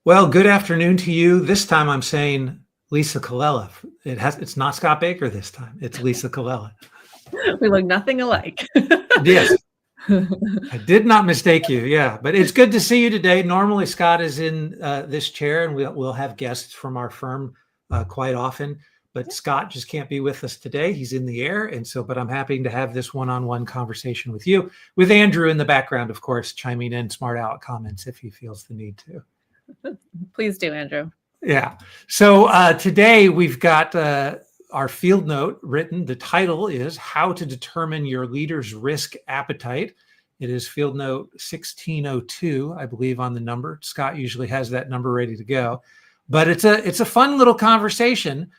Well, good afternoon to you. This time I'm saying Lisa Colella. It's not Scott Baker this time. It's Lisa Colella. We look nothing alike. Yes. I did not mistake you. Yeah, but it's good to see you today. Normally Scott is in this chair and we'll have guests from our firm quite often, but Scott just can't be with us today. He's in the air. But I'm happy to have this one-on-one conversation with you, with Andrew in the background, of course, chiming in smart aleck comments if he feels the need to. Please do, Andrew. Yeah. So today we've got our field note written. The title is How to Determine Your Leader's Risk Appetite. It is field note 1602, I believe, on the number. Scott usually has that number ready to go. But it's a fun little conversation.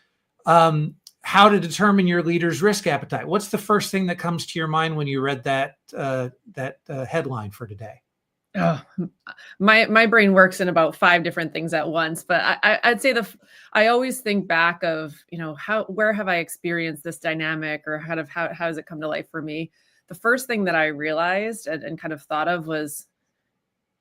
How to determine your leader's risk appetite. What's the first thing that comes to your mind when you read that headline for today? Oh, my brain works in about 5 different things at once, but I'd say I always think back of, where have I experienced this dynamic, or how has it come to life for me? The first thing that I realized and kind of thought of was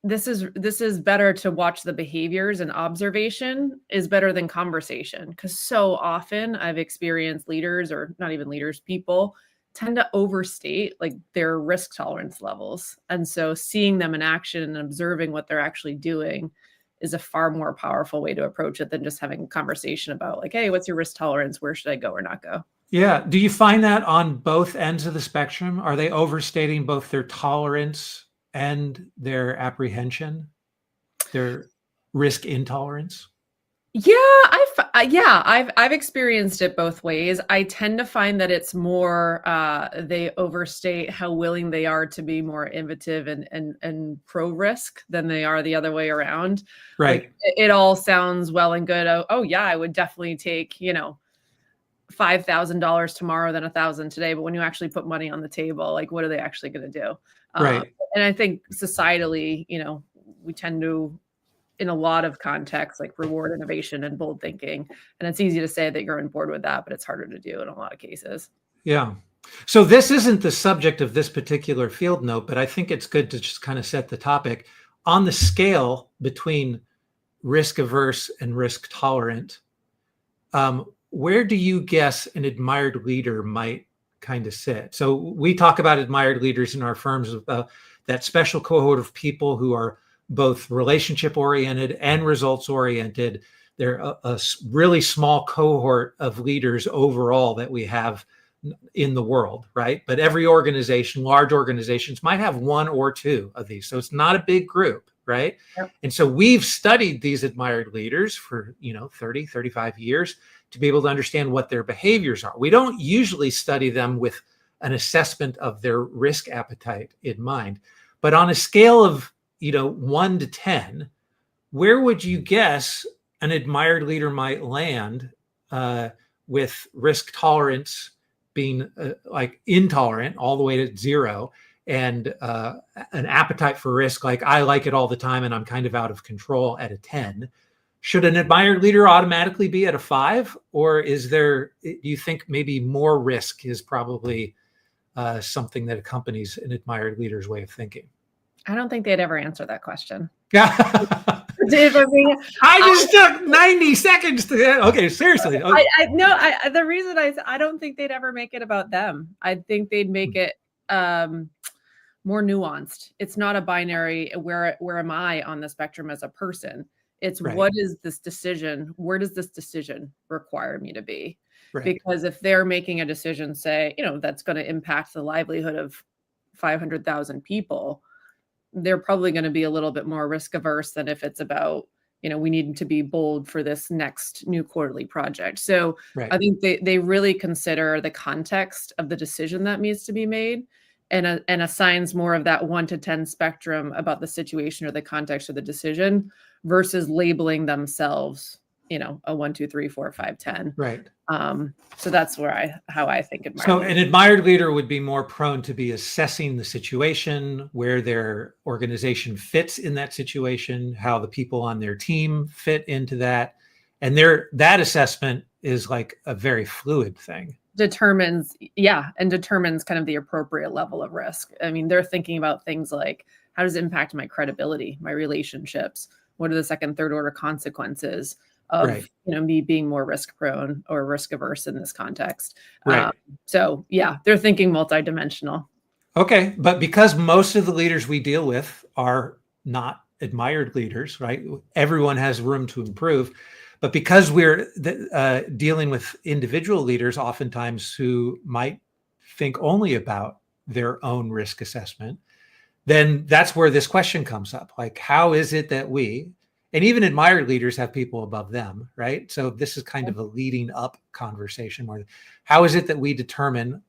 this is better to watch the behaviors, and observation is better than conversation. Because so often I've experienced leaders, or not even leaders, people tend to overstate like their risk tolerance levels. And so seeing them in action and observing what they're actually doing is a far more powerful way to approach it than just having a conversation about like, hey, what's your risk tolerance? Where should I go or not go? Yeah. Do you find that on both ends of the spectrum? Are they overstating both their tolerance and their apprehension, their risk intolerance? I've experienced it both ways. I tend to find that it's more they overstate how willing they are to be more innovative and pro risk than they are the other way around. Right. Like, it all sounds well and good. Oh yeah, I would definitely take $5,000 tomorrow than $1,000 today. But when you actually put money on the table, like, what are they actually going to do? Right. And I think societally, we tend to, in a lot of contexts, like reward innovation and bold thinking. And it's easy to say that you're on board with that, but it's harder to do in a lot of cases. Yeah. So this isn't the subject of this particular field note, but I think it's good to just kind of set the topic on the scale between risk averse and risk tolerant. Where do you guess an admired leader might kind of sit? So we talk about admired leaders in our firms, that special cohort of people who are both relationship oriented and results oriented. They're a really small cohort of leaders overall that we have in the world, right? But every organization, large organizations, might have one or two of these. So it's not a big group, right? Yep. And so we've studied these admired leaders for 30, 35 years to be able to understand what their behaviors are. We don't usually study them with an assessment of their risk appetite in mind. But on a scale of 1 to 10, where would you guess an admired leader might land with risk tolerance being like intolerant all the way to 0, and an appetite for risk like I like it all the time and I'm kind of out of control at a 10? Should an admired leader automatically be at a 5, or do you think maybe more risk is probably something that accompanies an admired leader's way of thinking? I don't think they'd ever answer that question. I just took 90 seconds to. Okay, seriously. Okay. The reason I don't think they'd ever make it about them. I think they'd make it more nuanced. It's not a binary. Where am I on the spectrum as a person? It's right. What is this decision? Where does this decision require me to be? Right. Because if they're making a decision, say, that's going to impact the livelihood of 500,000 people, they're probably going to be a little bit more risk averse than if it's about, we need to be bold for this next new quarterly project. So right. I think they really consider the context of the decision that needs to be made, and assigns more of that 1 to 10 spectrum about the situation or the context of the decision versus labeling themselves, a 1, 2, 3, 4, 5, 10. Right. So that's how I think admired. So an admired leader would be more prone to be assessing the situation, where their organization fits in that situation, how the people on their team fit into that. And that assessment is like a very fluid thing. Determines kind of the appropriate level of risk. I mean, they're thinking about things like, how does it impact my credibility, my relationships? what are the second, third order consequences of Right. me being more risk prone or risk averse in this context. Right. So yeah, they're thinking multidimensional. Okay, but because most of the leaders we deal with are not admired leaders, right? Everyone has room to improve. But because we're dealing with individual leaders, oftentimes who might think only about their own risk assessment, then that's where this question comes up. Like, how is it that we, and even admired leaders have people above them, right? So this is kind of a leading up conversation where how is it that we determine,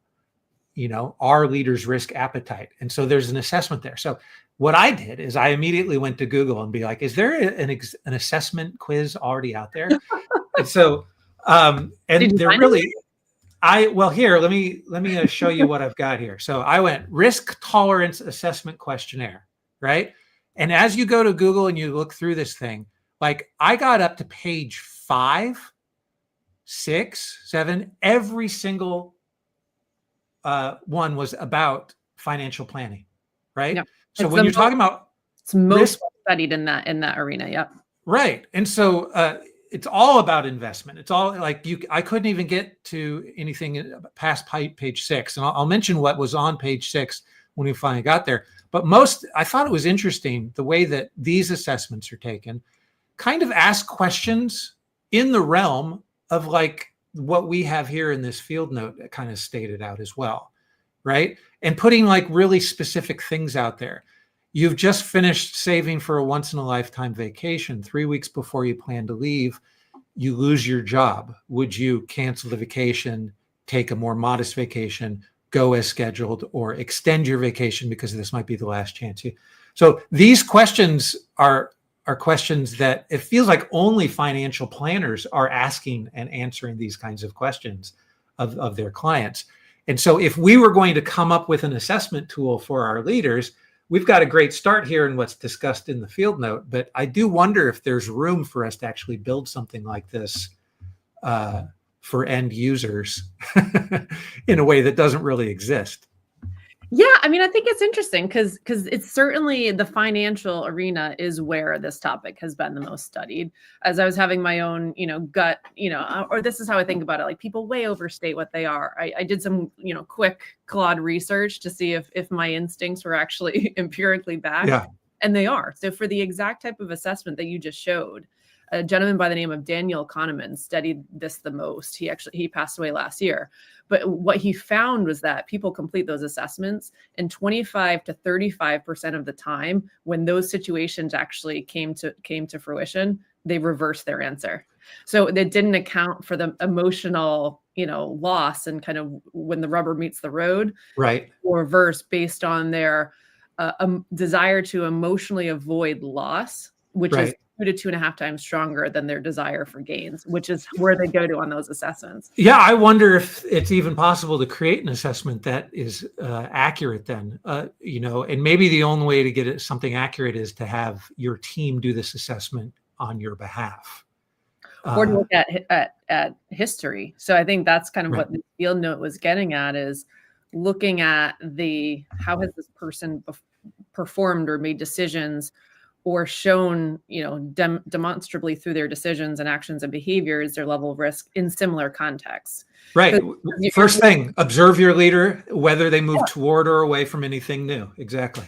our leaders' risk appetite? And so there's an assessment there. So what I did is I immediately went to Google and be like, is there an assessment quiz already out there? And so, and they're really, here, let me show you what I've got here. So I went risk tolerance assessment questionnaire, right? And as you go to Google and you look through this thing, like I got up to page 5, 6, 7, every single one was about financial planning, right? Yep. So when you're talking about it's most studied in that arena. Yep. Right. And so it's all about investment. It's all like I couldn't even get to anything past page 6. And I'll mention what was on page 6 when we finally got there. But I thought it was interesting the way that these assessments are taken, kind of ask questions in the realm of like what we have here in this field note that kind of stated out as well, right? And putting like really specific things out there. You've just finished saving for a once-in-a-lifetime vacation. 3 weeks before you plan to leave, you lose your job. Would you cancel the vacation, take a more modest vacation, go as scheduled, or extend your vacation because this might be the last chance? So these questions are questions that it feels like only financial planners are asking and answering these kinds of questions of their clients. And so if we were going to come up with an assessment tool for our leaders, we've got a great start here in what's discussed in the field note, but I do wonder if there's room for us to actually build something like this for end users in a way that doesn't really exist. Yeah, I mean, I think it's interesting because it's certainly the financial arena is where this topic has been the most studied. As I was having my own, gut, or this is how I think about it. Like people way overstate what they are. I did some, quick Claude research to see if my instincts were actually empirically backed, Yeah. And they are. So for the exact type of assessment that you just showed, a gentleman by the name of Daniel Kahneman studied this the most. He passed away last year. But what he found was that people complete those assessments, and 25 to 35% of the time, when those situations actually came to fruition, they reversed their answer. So they didn't account for the emotional, loss and kind of when the rubber meets the road, right? Or reverse based on their desire to emotionally avoid loss, which right. is 2 to 2.5 times stronger than their desire for gains, which is where they go to on those assessments. Yeah, I wonder if it's even possible to create an assessment that is accurate then, and maybe the only way to get something accurate is to have your team do this assessment on your behalf. Or to look at history. So I think that's kind of what the field note was getting at, is looking at how has this person performed or made decisions or shown, demonstrably through their decisions and actions and behaviors, their level of risk in similar contexts. Right. First thing, observe your leader, whether they move toward or away from anything new. Exactly.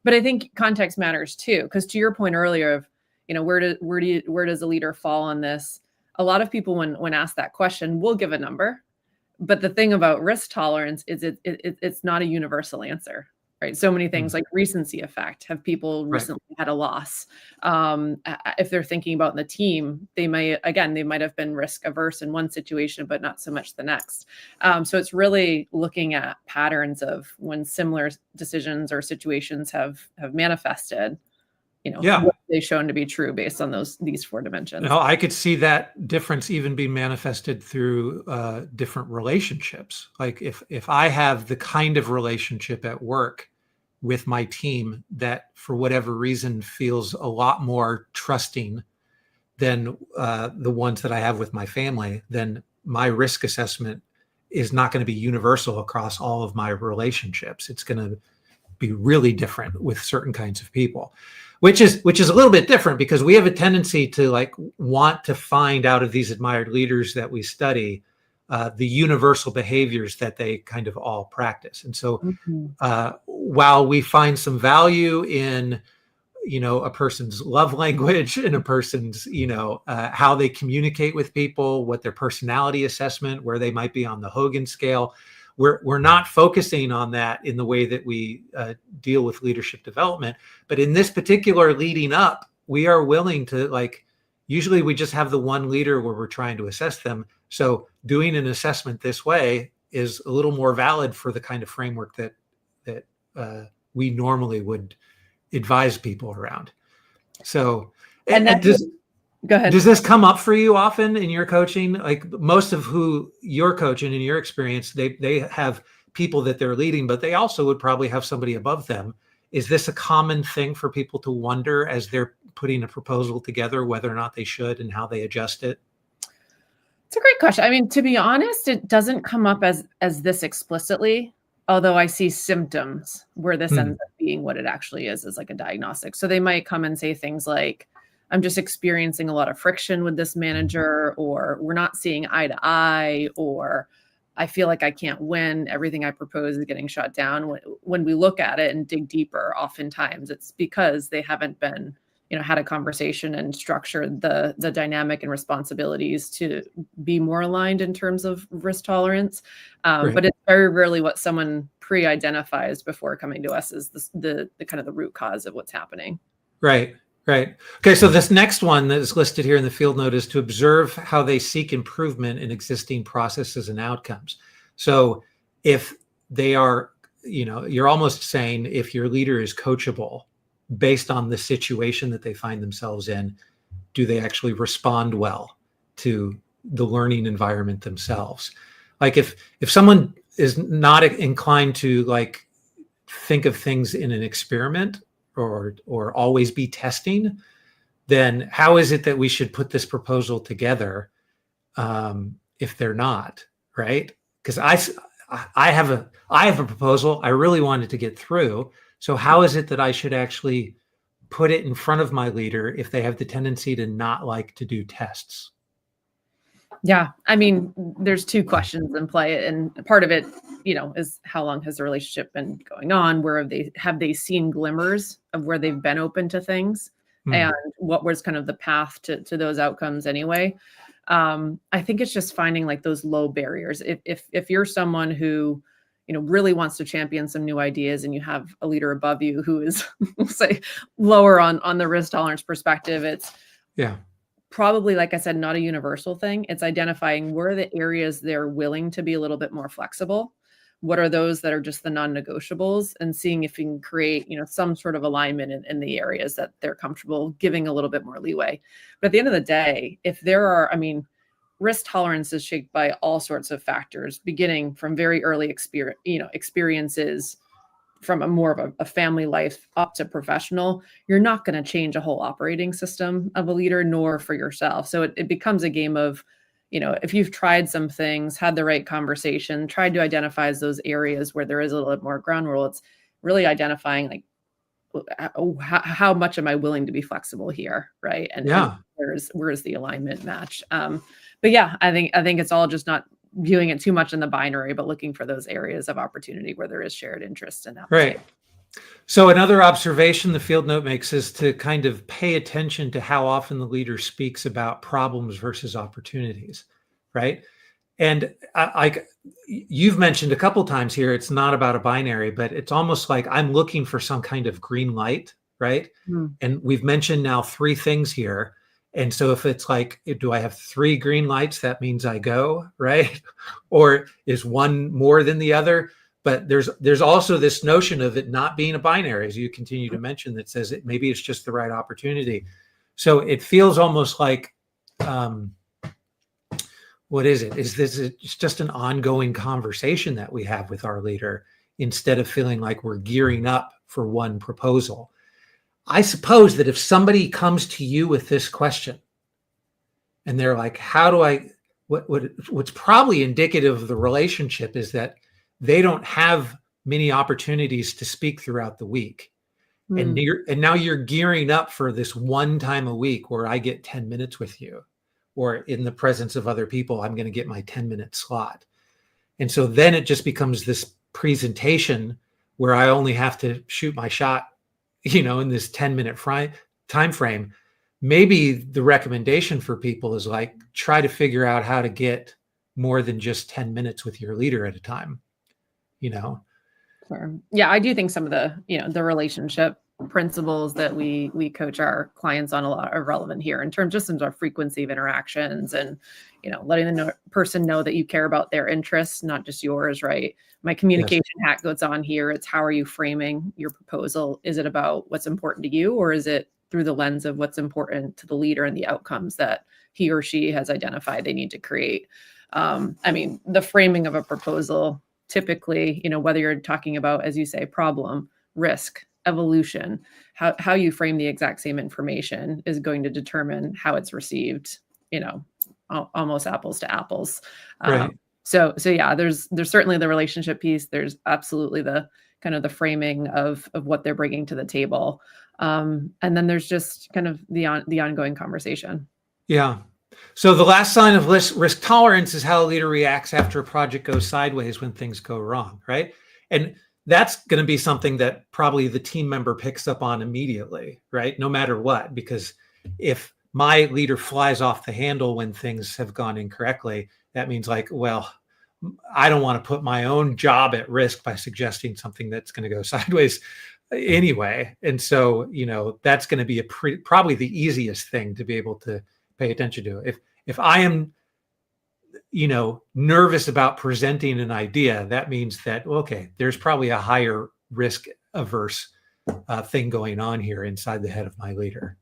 But I think context matters too, because to your point earlier of, where does a leader fall on this? A lot of people, when asked that question, will give a number. But the thing about risk tolerance is it's not a universal answer. Right. So many things like recency effect. Have people recently had a loss? If they're thinking about the team, they might have been risk averse in one situation, but not so much the next. So it's really looking at patterns of when similar decisions or situations have manifested, what they've shown to be true based on these 4 dimensions. I could see that difference even be manifested through different relationships. Like if I have the kind of relationship at work with my team that for whatever reason feels a lot more trusting than the ones that I have with my family, then my risk assessment is not going to be universal across all of my relationships. It's going to be really different with certain kinds of people, which is a little bit different because we have a tendency to like want to find out of these admired leaders that we study the universal behaviors that they kind of all practice. And so while we find some value in, a person's love language and a person's, how they communicate with people, what their personality assessment, where they might be on the Hogan scale, we're not focusing on that in the way that we deal with leadership development. But in this particular leading up, we are willing to usually we just have the one leader where we're trying to assess them. So doing an assessment this way is a little more valid for the kind of framework that we normally would advise people around. So, go ahead. Does this come up for you often in your coaching? Like most of who you're coaching in your experience, they have people that they're leading, but they also would probably have somebody above them. Is this a common thing for people to wonder as they're putting a proposal together, whether or not they should and how they adjust it? It's a great question. I mean, to be honest, it doesn't come up as this explicitly, although I see symptoms where this ends up being what it actually is like a diagnostic. So they might come and say things like, I'm just experiencing a lot of friction with this manager, or we're not seeing eye to eye, or I feel like I can't win. Everything I propose is getting shot down. When we look at it and dig deeper, oftentimes it's because they haven't been, had a conversation and structured the dynamic and responsibilities to be more aligned in terms of risk tolerance. Right. But it's very rarely what someone pre-identifies before coming to us is the kind of the root cause of what's happening. Right. Right. Okay. So this next one that is listed here in the field note is to observe how they seek improvement in existing processes and outcomes. So if they are, you're almost saying if your leader is coachable based on the situation that they find themselves in, do they actually respond well to the learning environment themselves? Like if someone is not inclined to think of things in an experiment, or always be testing, then how is it that we should put this proposal together if they're not, right? Because I have a proposal I really wanted to get through. So how is it that I should actually put it in front of my leader if they have the tendency to not like to do tests? Yeah. I mean, there's two questions in play, and part of it, is how long has the relationship been going on? Where have they seen glimmers of where they've been open to things, and what was kind of the path to those outcomes anyway? I think it's just finding those low barriers. If you're someone who, really wants to champion some new ideas, and you have a leader above you who is, we'll say, lower on the risk tolerance perspective, it's probably, like I said, not a universal thing. It's identifying where are the areas they're willing to be a little bit more flexible. What are those that are just the non-negotiables, and seeing if you can create, some sort of alignment in the areas that they're comfortable giving a little bit more leeway. But at the end of the day, if there are, risk tolerance is shaped by all sorts of factors, beginning from very early experiences from more of a family life up to professional. You're not going to change a whole operating system of a leader, nor for yourself. So it becomes a game of, if you've tried some things, had the right conversation, tried to identify those areas where there is a little bit more ground rule, it's really identifying how much am I willing to be flexible here, right? And where's the alignment match? But yeah, I think it's all just not viewing it too much in the binary, but looking for those areas of opportunity where there is shared interest in that. Right. So another observation the field note makes is to kind of pay attention to how often the leader speaks about problems versus opportunities, right? And you've mentioned a couple times here, it's not about a binary, but it's almost like I'm looking for some kind of green light, right? And we've mentioned now 3 things here. And so if it's do I have 3 green lights, that means I go, right? Or is one more than the other? But there's also this notion of it not being a binary, as you continue to mention, that says maybe it's just the right opportunity. So it feels almost like, what is it? Is this just an ongoing conversation that we have with our leader instead of feeling like we're gearing up for one proposal? I suppose that if somebody comes to you with this question and they're like, how do I, what's probably indicative of the relationship is that they don't have many opportunities to speak throughout the week. And Mm. now you're gearing up for this one time a week where I get 10 minutes with you, or in the presence of other people, I'm going to get my 10-minute slot. And so then it just becomes this presentation where I only have to shoot my shot, in this 10-minute time frame. Maybe the recommendation for people is like, try to figure out how to get more than just 10 minutes with your leader at a time, Sure. Yeah, I do think some of the relationship principles that we coach our clients on a lot are relevant here in terms of frequency of interactions and, letting the person know that you care about their interests, not just yours, right? My communication hat goes on here. It's how are you framing your proposal? Is it about what's important to you, or is it through the lens of what's important to the leader and the outcomes that he or she has identified they need to create? The framing of a proposal, typically, whether you're talking about, as you say, problem, risk, evolution, how you frame the exact same information is going to determine how it's received, almost apples to apples. Right. So yeah, there's certainly the relationship piece. There's absolutely the kind of the framing of what they're bringing to the table. And then there's just kind of the ongoing conversation. Yeah. So the last sign of risk tolerance is how a leader reacts after a project goes sideways when things go wrong, right? And that's going to be something that probably the team member picks up on immediately, right? No matter what, because if my leader flies off the handle when things have gone incorrectly, that means like, well, I don't want to put my own job at risk by suggesting something that's going to go sideways anyway. And so, that's going to be probably the easiest thing to be able to pay attention to. If I am, nervous about presenting an idea, that means that, okay, there's probably a higher risk averse thing going on here inside the head of my leader.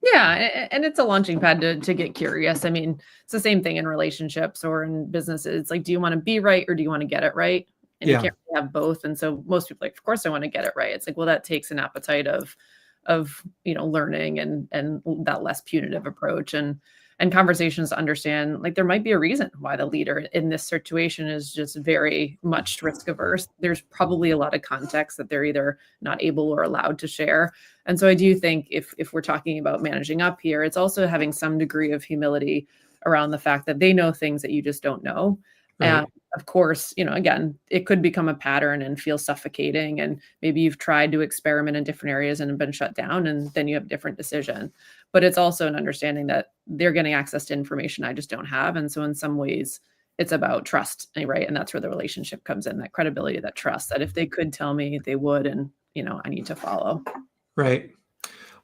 Yeah, and it's a launching pad to get curious. It's the same thing in relationships or in businesses. It's like, do you want to be right or do you want to get it right? And you can't really have both. And so most people are like, of course I want to get it right. It's like, well, that takes an appetite of learning and that less punitive approach and conversations to understand, like, there might be a reason why the leader in this situation is just very much risk averse. There's probably a lot of context that they're either not able or allowed to share. And so I do think if we're talking about managing up here, it's also having some degree of humility around the fact that they know things that you just don't know. Right. And of course, again, it could become a pattern and feel suffocating. And maybe you've tried to experiment in different areas and have been shut down, and then you have a different decision. But it's also an understanding that they're getting access to information I just don't have. And so in some ways, it's about trust, right? And that's where the relationship comes in, that credibility, that trust, that if they could tell me, they would, and, I need to follow. Right.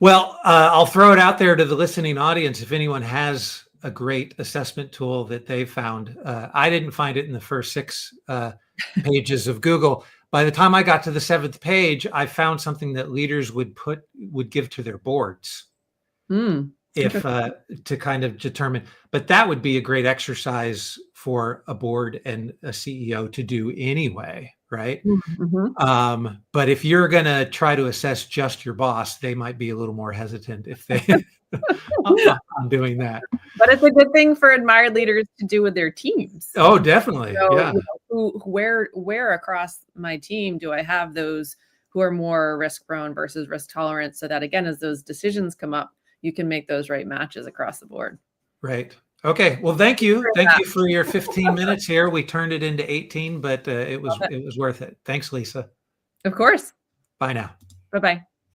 Well, I'll throw it out there to the listening audience. If anyone has a great assessment tool that they found, I didn't find it in the first 6 pages of Google. By the time I got to the 7th page, I found something that leaders would give to their boards. If to kind of determine, but that would be a great exercise for a board and a CEO to do anyway, right? Mm-hmm. But if you're going to try to assess just your boss, they might be a little more hesitant if they on doing that. But it's a good thing for admired leaders to do with their teams. Oh, definitely. So, yeah. Where across my team do I have those who are more risk prone versus risk tolerant, so that, again, as those decisions come up, you can make those right matches across the board. Right. Okay. Well, thank you. Thank you for your 15 minutes here. We turned it into 18, but it was worth it. Thanks, Lisa. Of course. Bye now. Bye-bye.